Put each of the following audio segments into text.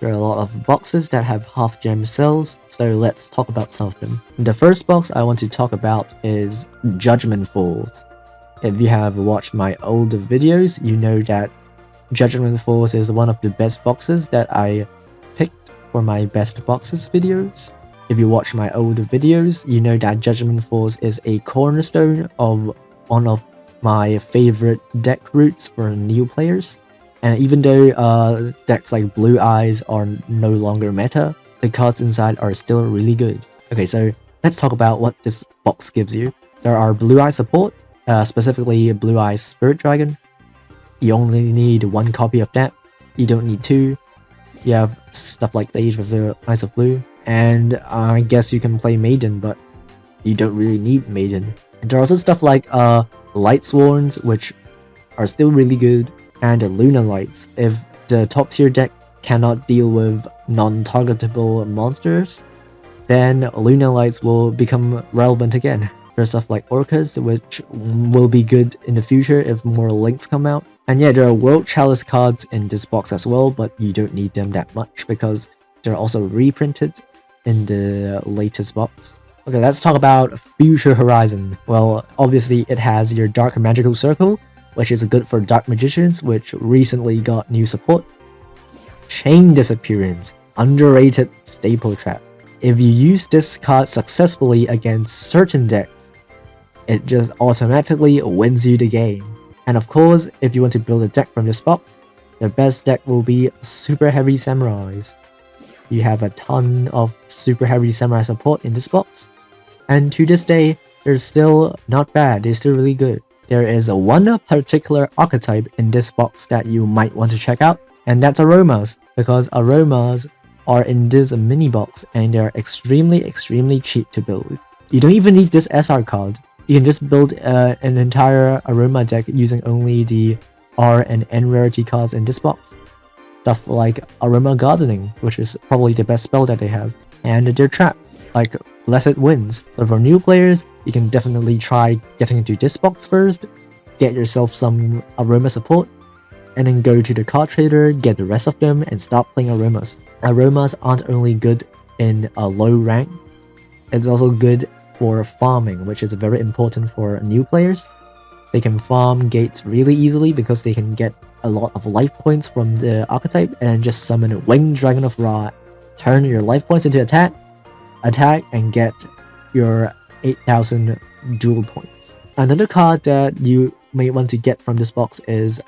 There are a lot of boxes that have half gem cells, so let's talk about some of them. The first box I want to talk about is Judgment Falls. If you have watched my older videos, you know that Judgment Falls is one of the best boxes that I picked for my best boxes videos. If you watch my older videos, you know that Judgment Falls is a cornerstone of one of my favorite deck routes for new players. And even though decks like Blue Eyes are no longer meta, the cards inside are still really good. Okay, so let's talk about what this box gives you. There are Blue Eye support, specifically Blue Eye Spirit Dragon. You only need one copy of that. You don't need two. You have stuff like Sage with the Eyes of Blue. And I guess you can play Maiden, but you don't really need Maiden. And there are also stuff like Light Sworns, which are still really good, and Lunar Lights. If the top tier deck cannot deal with non-targetable monsters, then Lunar Lights will become relevant again. There's stuff like Orcas, which will be good in the future if more links come out. And yeah, there are World Chalice cards in this box as well, but you don't need them that much because they're also reprinted in the latest box. Okay, let's talk about Future Horizon. Well, obviously it has your Dark Magical Circle, which is good for Dark Magicians, which recently got new support. Chain Disappearance, underrated staple trap. If you use this card successfully against certain decks, it just automatically wins you the game. And of course, if you want to build a deck from this box, the best deck will be Super Heavy Samurais. You have a ton of Super Heavy Samurai support in this box, and to this day, they're still not bad, they're still really good. There is one particular archetype in this box that you might want to check out, and that's Aromas, because Aromas are in this mini box and they're extremely cheap to build. You don't even need this SR card. You can just build an entire Aroma deck using only the R and N rarity cards in this box. Stuff like Aroma Gardening, which is probably the best spell that they have, and their trap, like Blessed Winds. So for new players, you can definitely try getting into this box first, get yourself some Aroma support, and then go to the card trader, get the rest of them, and start playing Aromas. Aromas aren't only good in a low rank, it's also good for farming, which is very important for new players. They can farm gates really easily because they can get a lot of life points from the archetype and just summon Winged Dragon of Ra. Turn your life points into attack, and get your 8,000 duel points. Another card that you may want to get from this box is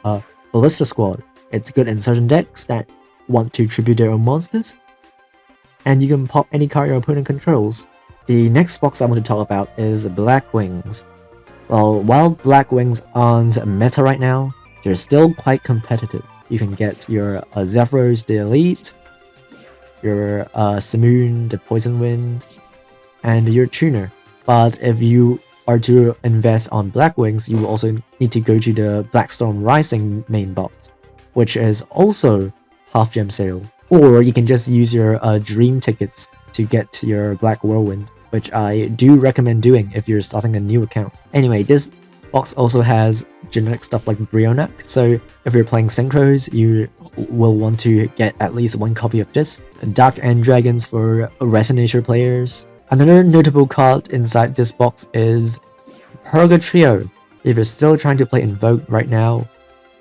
Ballista Squad. It's good in certain decks that want to tribute their own monsters, and you can pop any card your opponent controls. The next box I want to talk about is Black Wings. Well, while Black Wings aren't meta right now, they're still quite competitive. You can get your Zephyros the Elite, your Simoon the Poison Wind, and your Tuner. But if you are to invest on Black Wings, you will also need to go to the Blackstorm Rising main box, which is also half gem sale. Or you can just use your dream tickets to get your Black Whirlwind, which I do recommend doing if you're starting a new account. Anyway, this box also has generic stuff like Brionac, so if you're playing Synchros, you will want to get at least one copy of this. Dark End Dragons for Resonator players. Another notable card inside this box is Purgatrio. If you're still trying to play Invoke right now,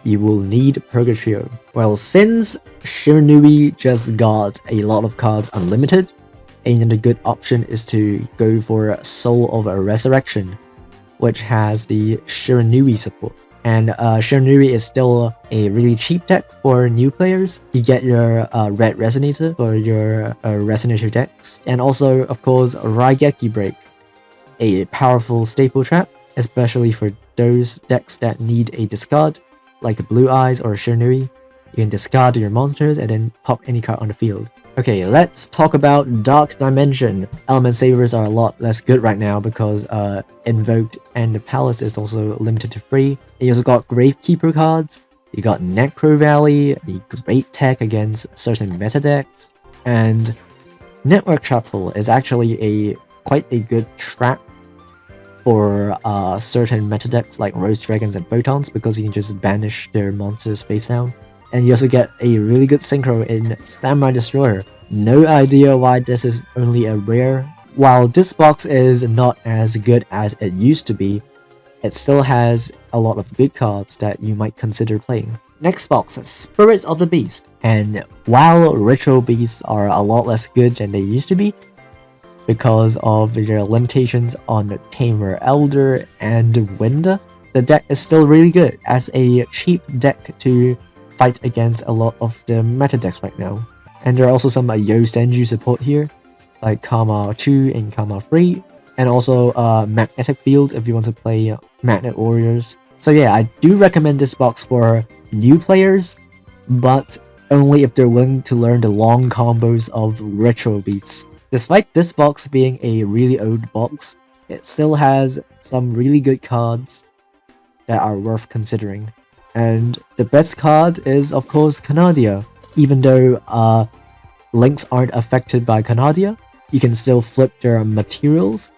you will need Purgatrio. Well, since Shernuri just got a lot of cards unlimited, another good option is to go for Soul of a Resurrection, which has the Shernuri support. And Shernuri is still a really cheap deck for new players. You get your Red Resonator for your Resonator decks. And also, of course, Raigeki Break, a powerful staple trap, especially for those decks that need a discard, like Blue Eyes or Shernuri. You can discard your monsters and then pop any card on the field. Okay, let's talk about Dark Dimension. Element Savers are a lot less good right now because Invoked and the Palace is also limited to free. You also got Gravekeeper cards, you got Necro Valley, a great tech against certain meta decks, and Network Chapel is actually quite a good trap for certain meta decks like Rose Dragons and Photons because you can just banish their monsters face down. And you also get a really good synchro in Samurai Destroyer. No idea why this is only a rare. While this box is not as good as it used to be, it still has a lot of good cards that you might consider playing. Next box, Spirits of the Beast. And while Ritual Beasts are a lot less good than they used to be, because of their limitations on Tamer Elder and Winder, the deck is still really good as a cheap deck to fight against a lot of the meta decks right now. And there are also some Yo Senju support here, like Karma 2 and Karma 3, and also Magnetic Field if you want to play Magnet Warriors. So yeah, I do recommend this box for new players, but only if they're willing to learn the long combos of Ritual Beats. Despite this box being a really old box, it still has some really good cards that are worth considering. And the best card is of course Canadia. Even though links aren't affected by Canadia, you can still flip their materials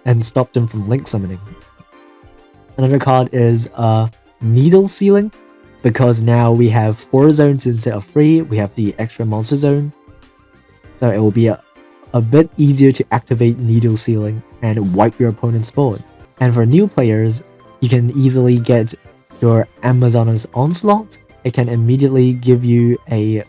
and stop them from link summoning. Another card is Needle Sealing, because now we have 4 zones instead of 3, we have the extra monster zone. So it will be a bit easier to activate Needle Sealing and wipe your opponent's board. And for new players, you can easily get your Amazoness Onslaught. It can immediately give you a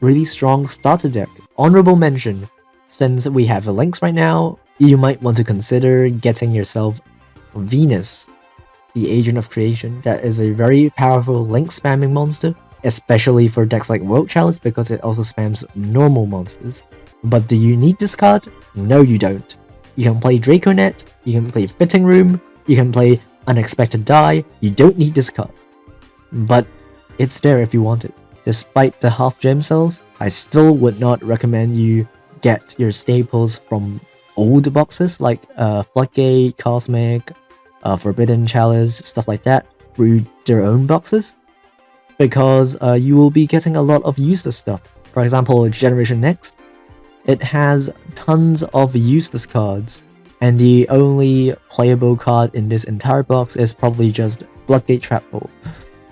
really strong starter deck. Honorable mention, since we have the links right now, you might want to consider getting yourself Venus, the Agent of Creation. That is a very powerful link spamming monster, especially for decks like World Chalice because it also spams normal monsters. But do you need this card? No you don't. You can play Draconet, you can play Fitting Room, you can play Unexpected Die, you don't need this card. But it's there if you want it. Despite the half gem cells, I still would not recommend you get your staples from old boxes like Floodgate, Cosmic, Forbidden Chalice, stuff like that, through their own boxes, because you will be getting a lot of useless stuff. For example, Generation Next, it has tons of useless cards, and the only playable card in this entire box is probably just Floodgate Trap Hole.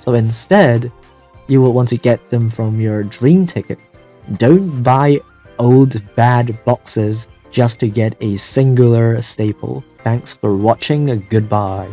So instead, you will want to get them from your dream tickets. Don't buy old bad boxes just to get a singular staple. Thanks for watching, goodbye.